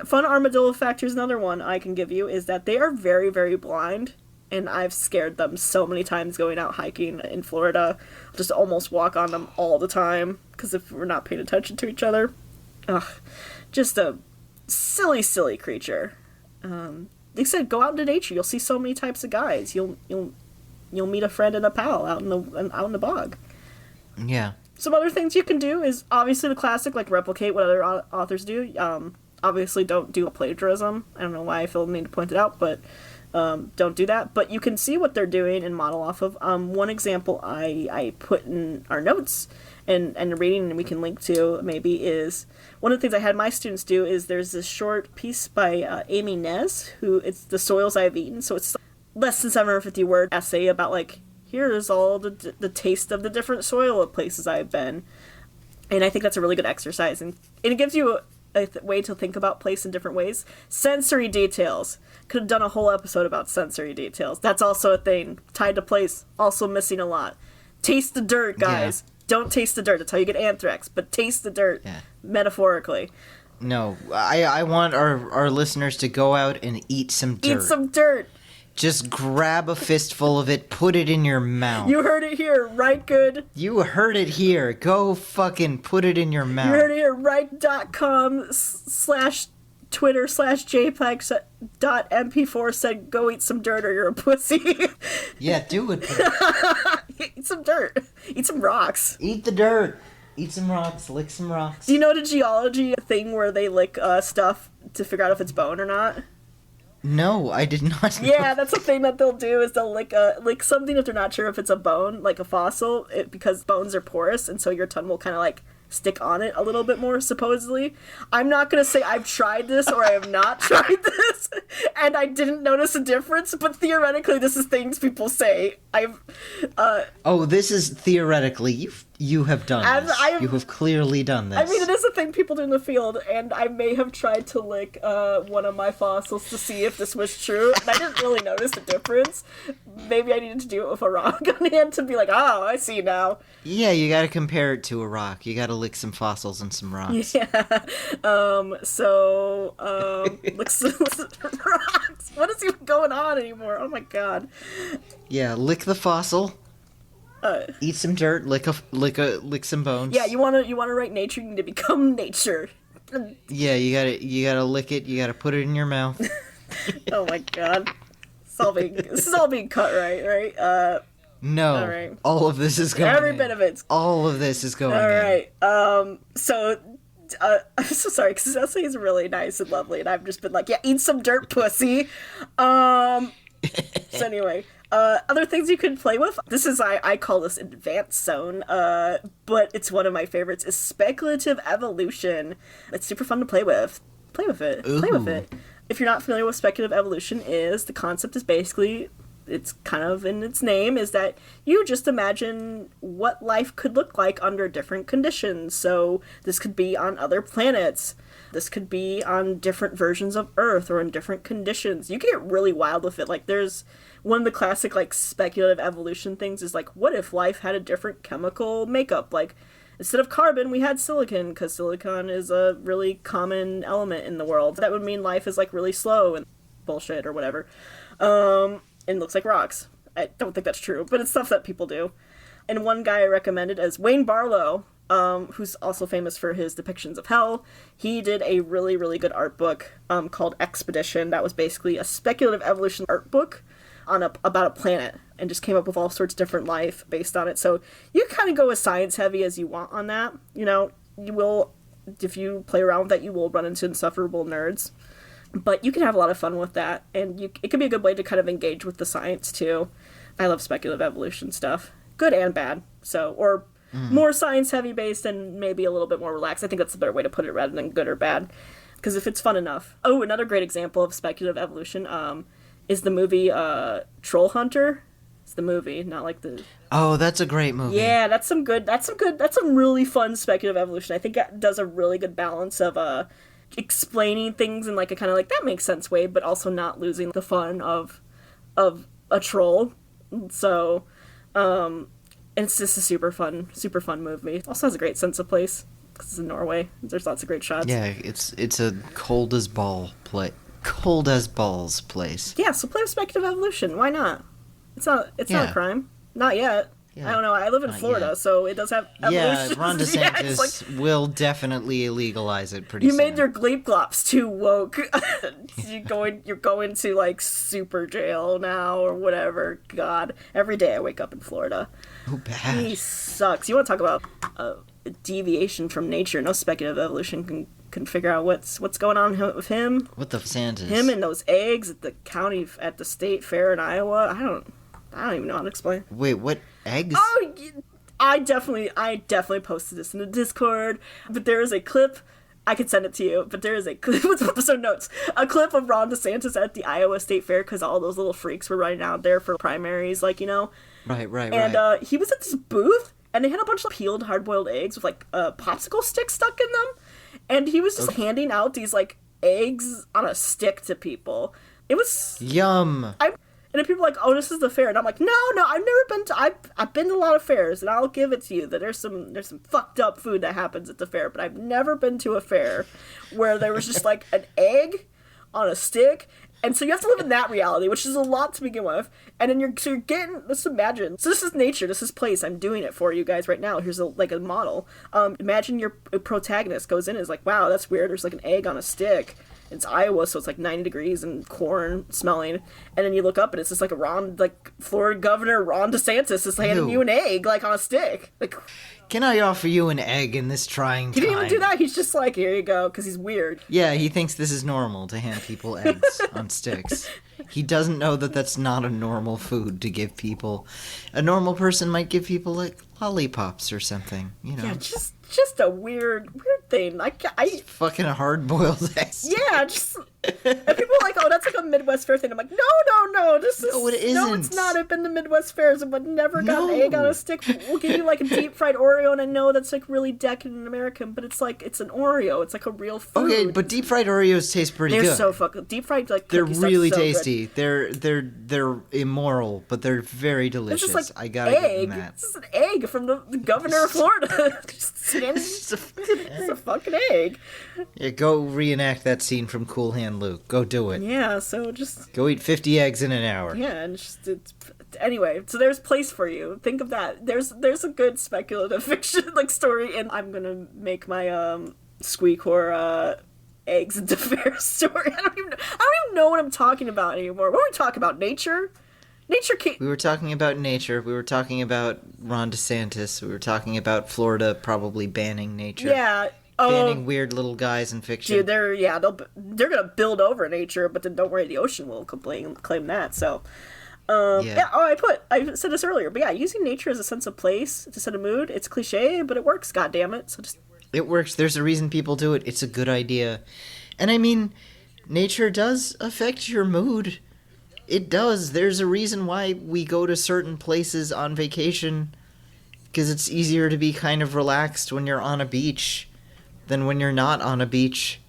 Fun armadillo fact, here's another one I can give you, is that they are very, very blind. And I've scared them so many times going out hiking in Florida. Just almost walk on them all the time. Because if we're not paying attention to each other. Ugh. Just a silly, silly creature. They said, go out into nature. You'll see so many types of guys. You'll meet a friend and a pal out in the bog. Yeah. Some other things you can do is obviously the classic, like replicate what other authors do. Obviously don't do plagiarism. I don't know why I feel the need to point it out, but... don't do that, but you can see what they're doing and model off of. One example I put in our notes and reading, and we can link to maybe, is one of the things I had my students do is there's this short piece by Amy Nez, who it's The Soils I've Eaten, so it's less than 750 word essay about like, here's all the taste of the different soil of places I've been. And I think that's a really good exercise, and it gives you a way to think about place in different ways. Sensory details. Could have done a whole episode about sensory details. That's also a thing. Tied to place. Also missing a lot. Taste the dirt, guys. Yeah. Don't taste the dirt. That's how you get anthrax. But taste the dirt. Yeah. Metaphorically. No. I want our listeners to go out and eat some dirt. Eat some dirt. Just grab a fistful of it, put it in your mouth. You heard it here, right, good? You heard it here. Go fucking put it in your mouth. You heard it here, right.com/Twitter/JPEG.mp4 said go eat some dirt or you're a pussy. Yeah, do it. Eat some dirt. Eat some rocks. Eat the dirt. Eat some rocks. Lick some rocks. Do you know the geology thing where they lick stuff to figure out if it's bone or not? No, I did not know. Yeah, that's the thing that they'll do is they'll lick something if they're not sure if it's a bone, like a fossil, because bones are porous, and so your tongue will kind of like stick on it a little bit more, supposedly. I'm not going to say I've tried this or I have not tried this, and I didn't notice a difference, but theoretically this is things people say. This is theoretically. You have done this. You have clearly done this. I mean, it is a thing people do in the field, and I may have tried to lick one of my fossils to see if this was true, and I didn't really notice the difference. Maybe I needed to do it with a rock on hand to be like, oh, I see now. Yeah, you gotta compare it to a rock. You gotta lick some fossils and some rocks. Yeah. Lick some rocks. What is even going on anymore? Oh my god. Yeah, lick the fossil. Eat some dirt, lick some bones. Yeah, you wanna write nature, you need to become nature. Yeah, you gotta lick it, you gotta put it in your mouth. Oh my god. This is all being cut, right? No. All right. All of this is going Every in. bit of it's... All of this is going All in. right. I'm so sorry, because Cecily is really nice and lovely, and I've just been like, yeah, eat some dirt, pussy. So anyway, other things you can play with. This is, I call this advanced zone, but it's one of my favorites, is speculative evolution. It's super fun to play with. Play with it. Ooh. Play with it. If you're not familiar with speculative evolution, the concept is basically, it's kind of in its name, is that you just imagine what life could look like under different conditions. So this could be on other planets. This could be on different versions of Earth or in different conditions. You can get really wild with it. Like, there's one of the classic, like, speculative evolution things is, like, what if life had a different chemical makeup? Like, instead of carbon, we had silicon, because silicon is a really common element in the world. That would mean life is, like, really slow and bullshit or whatever. And looks like rocks. I don't think that's true, but it's stuff that people do. And one guy I recommended is Wayne Barlowe, who's also famous for his depictions of hell. He did a really, really good art book called Expedition. That was basically a speculative evolution art book about a planet, and just came up with all sorts of different life based on it. So you can kind of go as science heavy as you want on that. You know, you will, if you play around with that, you will run into insufferable nerds. But you can have a lot of fun with that, and it can be a good way to kind of engage with the science, too. I love speculative evolution stuff. Good and bad. So, or more science-heavy based and maybe a little bit more relaxed. I think that's a better way to put it rather than good or bad. Because if it's fun enough. Oh, another great example of speculative evolution is the movie Troll Hunter. It's the movie, not like the... Oh, that's a great movie. Yeah, that's some really fun speculative evolution. I think that does a really good balance of... explaining things in like a kind of like that makes sense way, but also not losing the fun of a troll. So it's just a super fun movie. It also has a great sense of place because it's in Norway. There's lots of great shots. Yeah, it's a cold as balls place. Yeah, so play with speculative evolution. Why not? It's not a crime. Not yet. Yeah. I don't know. I live in Florida, so it does have evolution. Yeah, Ron DeSantis will definitely legalize it pretty soon. You made your gleep glops too woke. You're going to like super jail now or whatever. God, every day I wake up in Florida. Oh, bad. He sucks. You want to talk about a deviation from nature? No speculative evolution can figure out what's going on with him. What the DeSantis? Him and those eggs at the state fair in Iowa. I don't even know how to explain. Wait, what eggs? Oh, I definitely posted this in the Discord, but there is a clip. I could send it to you, but there is a clip. Let's put this in notes. A clip of Ron DeSantis at the Iowa State Fair because all those little freaks were running out there for primaries, like, you know. Right. And he was at this booth, and they had a bunch of peeled hard-boiled eggs with like popsicle sticks stuck in them, and he was just handing out these like eggs on a stick to people. It was yum. And then people are like, oh, this is the fair. And I'm like, no, I've never been to... I've been to a lot of fairs, and I'll give it to you that there's some fucked up food that happens at the fair, but I've never been to a fair where there was just, like, an egg on a stick. And so you have to live in that reality, which is a lot to begin with. And then you're getting... Let's imagine. So this is nature. This is place. I'm doing it for you guys right now. Here's a model. Imagine your protagonist goes in and is like, wow, that's weird. There's, like, an egg on a stick. It's Iowa, so it's like 90 degrees and corn smelling. And then you look up and it's just like Florida Governor Ron DeSantis is handing you an egg, like on a stick. Like, can I offer you an egg in this trying time? He didn't even do that. He's just like, here you go, because he's weird. Yeah, he thinks this is normal to hand people eggs on sticks. He doesn't know that that's not a normal food to give people. A normal person might give people like lollipops or something, you know. Yeah, just a weird thing. I fucking hard-boiled eggs. Yeah, just... And people are like, oh, that's like a Midwest Fair thing. I'm like, no, this is... No, it isn't. No, it's not. I've been to Midwest Fairs and never got an egg on a stick. We'll give you like a deep-fried Oreo, and I know that's like really decadent and American, but it's like, it's an Oreo. It's like a real food. Okay, but deep-fried Oreos taste pretty good. They're so fucking... Deep-fried, like, they're really so tasty. Good. They're immoral, but they're very delicious. It's just like I gotta give them that. This is an egg from the governor of Florida. It's a fucking egg. Yeah, go reenact that scene from Cool Hand Luke. Go do it. Yeah, so just... Go eat 50 eggs in an hour. Yeah, and anyway, so there's place for you. Think of that. There's a good speculative fiction, like, story, and I'm gonna make my, Squeakcore, eggs into fair story. I don't even know what I'm talking about anymore. What were we talking about? Nature? We were talking about nature. We were talking about Ron DeSantis. We were talking about Florida probably banning nature. Yeah. Banning weird little guys in fiction. Dude, they're gonna build over nature, but then don't worry, the ocean will claim that. So, I said this earlier, but yeah, using nature as a sense of place to set a mood, it's cliche, but it works. God damn it! So it works. There's a reason people do it. It's a good idea, and I mean, nature does affect your mood. It does. There's a reason why we go to certain places on vacation, because it's easier to be kind of relaxed when you're on a beach than when you're not on a beach.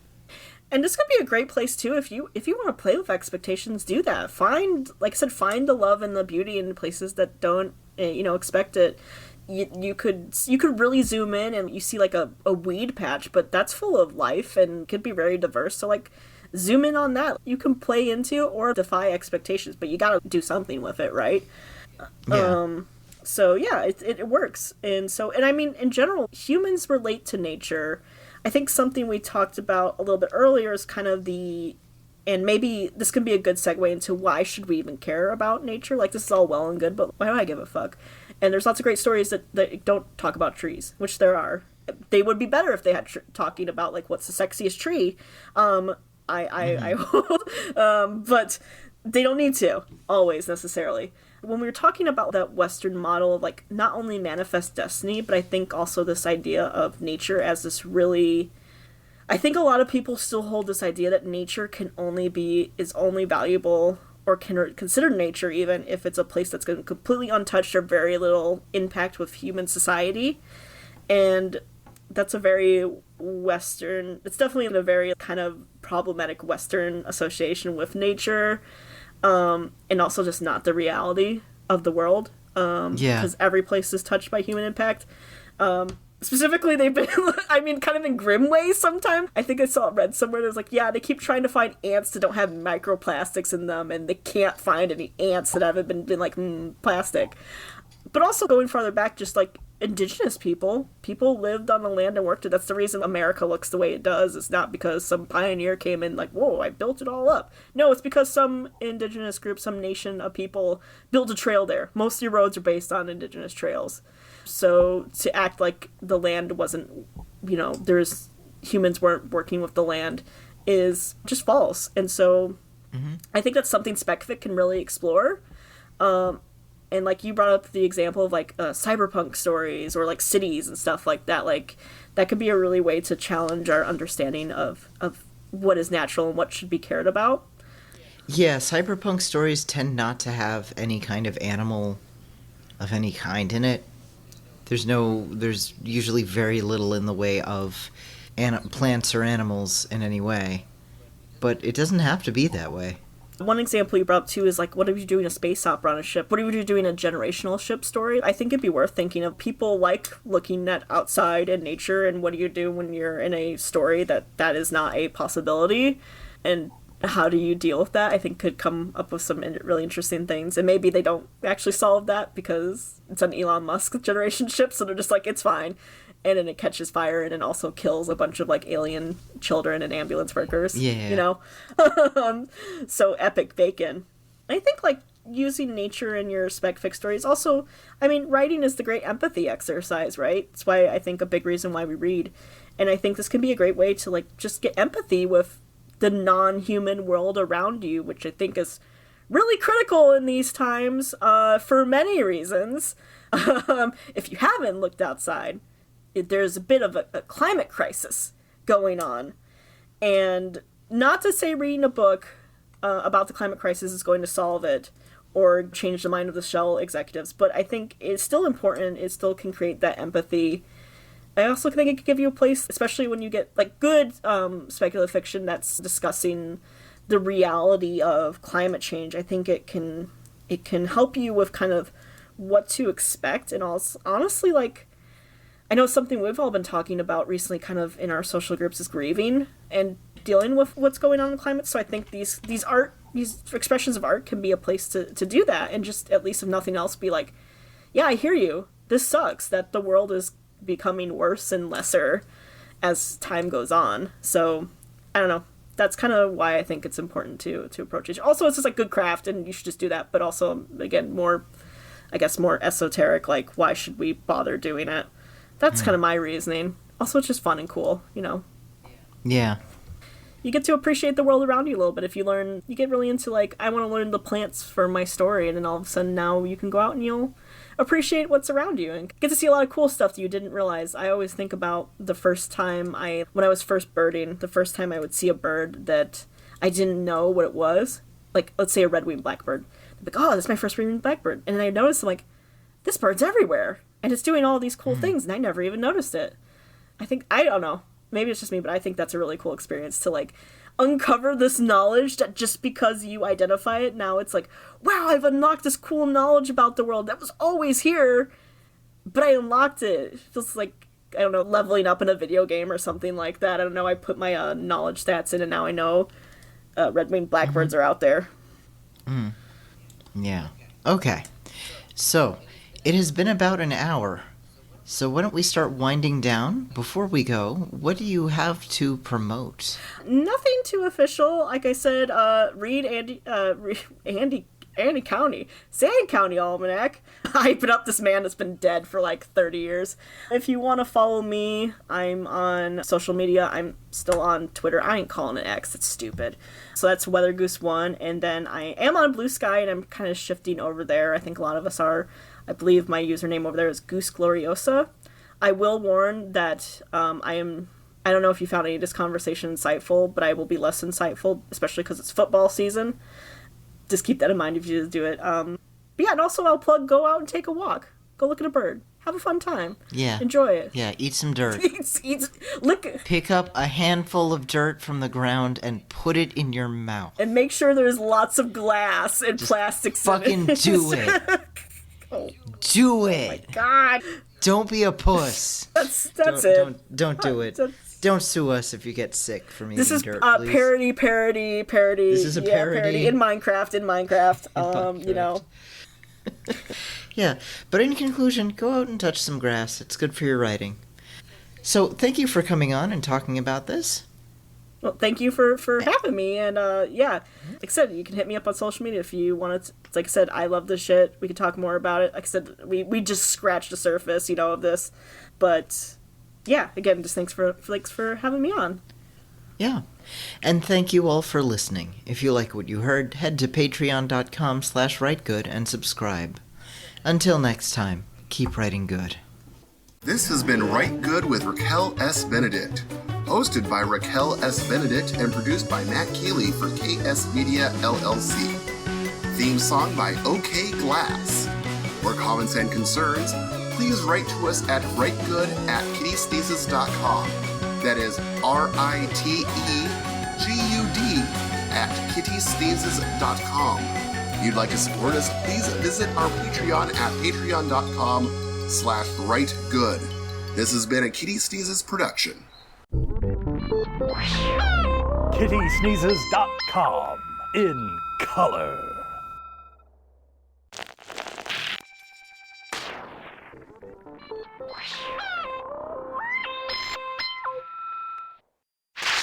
And this could be a great place too if you want to play with expectations. Do that. Find the love and the beauty in places that don't expect it. You could really zoom in and you see like a weed patch, but that's full of life and could be very diverse. So like zoom in on that. You can play into or defy expectations, but you got to do something with it, right? Yeah. So yeah, it works. And I mean in general, humans relate to nature. I think something we talked about a little bit earlier is kind of and maybe this can be a good segue into why should we even care about nature? Like, this is all well and good, but why do I give a fuck? And there's lots of great stories that don't talk about trees, which there are. They would be better if they had talking about, like, what's the sexiest tree. I hold. But they don't need to, always, necessarily. When we were talking about that Western model of, like, not only manifest destiny, but I think also this idea of nature as this really... I think a lot of people still hold this idea that nature is only valuable, or can consider nature even, if it's a place that's going completely untouched or very little impact with human society. And that's a very Western... It's definitely a very kind of problematic Western association with nature. And also just not the reality of the world. Because every place is touched by human impact. Specifically, they've been, kind of in grim ways sometimes. I think I read somewhere there's like, they keep trying to find ants that don't have microplastics in them, and they can't find any ants that haven't been like, plastic. But also going farther back, just like indigenous people lived on the land and worked it. That's the reason America looks the way it does. It's not because some pioneer came in like, whoa, I built it all up. No, it's because some indigenous group, some nation of people built a trail there. Most of your roads are based on indigenous trails. So to act like the land wasn't, humans weren't working with the land is just false. And so I think that's something SpecFic can really explore. And, like, you brought up the example of, like, cyberpunk stories or, like, cities and stuff like that. Like, that could be a really way to challenge our understanding of what is natural and what should be cared about. Yeah, cyberpunk stories tend not to have any kind of animal of any kind in it. There's usually very little in the way of plants or animals in any way. But it doesn't have to be that way. One example you brought up, too, is, like, what if you're doing a space opera on a ship? What if you're doing a generational ship story? I think it'd be worth thinking of. People like looking at outside and nature, and what do you do when you're in a story that is not a possibility? And how do you deal with that? I think could come up with some really interesting things. And maybe they don't actually solve that because it's an Elon Musk generation ship, so they're just like, it's fine. And then it catches fire and it also kills a bunch of, like, alien children and ambulance workers. Yeah. So epic bacon. I think, like, using nature in your spec-fic stories also, writing is the great empathy exercise, right? It's why I think a big reason why we read. And I think this can be a great way to, like, just get empathy with the non-human world around you, which I think is really critical in these times for many reasons. If you haven't looked outside, there's a bit of a climate crisis going on. And not to say reading a book about the climate crisis is going to solve it or change the mind of the Shell executives, but I think it's still important. It still can create that empathy. I also think it could give you a place, especially when you get, like, good speculative fiction that's discussing the reality of climate change. I think it can help you with kind of what to expect, and also, honestly, like, I know something we've all been talking about recently kind of in our social groups is grieving and dealing with what's going on in the climate. So I think these expressions of art can be a place to do that, and just, at least if nothing else, be like, yeah, I hear you. This sucks that the world is becoming worse and lesser as time goes on. So I don't know. That's kind of why I think it's important to approach nature. Also, it's just like good craft, and you should just do that. But also, again, more esoteric. Like, why should we bother doing it? That's kind of my reasoning. Also, it's just fun and cool, you know. Yeah. You get to appreciate the world around you a little bit. If you learn, you get really into like, I want to learn the plants for my story, and then all of a sudden now you can go out and you'll appreciate what's around you and get to see a lot of cool stuff that you didn't realize. I always think about the first time when I was first birding, the first time I would see a bird that I didn't know what it was. Like, let's say a red-winged blackbird. I'd be like, oh, that's my first red-winged blackbird. And then I noticed, I'm like, this bird's everywhere. And it's doing all these cool things, and I never even noticed it. I don't know. Maybe it's just me, but I think that's a really cool experience to, like, uncover this knowledge that just because you identify it, now it's like, wow, I've unlocked this cool knowledge about the world that was always here, but I unlocked it. It feels like, I don't know, leveling up in a video game or something like that. I don't know, I put my knowledge stats in, and now I know red-winged blackbirds are out there. Yeah. Okay. So, it has been about an hour. So why don't we start winding down? Before we go, what do you have to promote? Nothing too official. Like I said, read Andy County, Sand County Almanac. Hyping up this man that's been dead for like 30 years. If you want to follow me, I'm on social media. I'm still on Twitter. I ain't calling it X. It's stupid. So that's WeatherGoose1. And then I am on Blue Sky, and I'm kind of shifting over there. I think a lot of us are. I believe my username over there is Goose Gloriosa. I will warn that I don't know if you found any of this conversation insightful, but I will be less insightful, especially because it's football season. Just keep that in mind if you just do it. But yeah, and also I'll plug, go out and take a walk. Go look at a bird. Have a fun time. Yeah. Enjoy it. Yeah, eat some dirt. Look. Pick up a handful of dirt from the ground and put it in your mouth. And make sure there's lots of glass and plastics in it. Do it. Do it. Oh my God. Don't be a puss. That's it. Don't do it. Don't sue us if you get sick from eating dirt, please. Parody. This is a parody. In Minecraft. You know. Yeah, but in conclusion, go out and touch some grass. It's good for your writing. So, thank you for coming on and talking about this. Well, thank you for having me, and yeah, like I said, you can hit me up on social media if you want to. Like I said, I love this shit. We can talk more about it. Like I said, we just scratched the surface, of this, but yeah, again, just thanks for having me on. Yeah, and thank you all for listening. If you like what you heard, head to patreon.com/writegood and subscribe. Until next time, keep writing good. This has been Write Good with Raquel S. Benedict. Hosted by Raquel S. Benedict and produced by Matt Keeley for KS Media LLC. Theme song by OK Glass. For comments and concerns, please write to us at writegood@kittysneezes.com. That is RITEGUD@kittysneezes.com. If you'd like to support us, please visit our Patreon at patreon.com/writegood. This has been a Kitty Sneezes production. kittysneezes.com in color.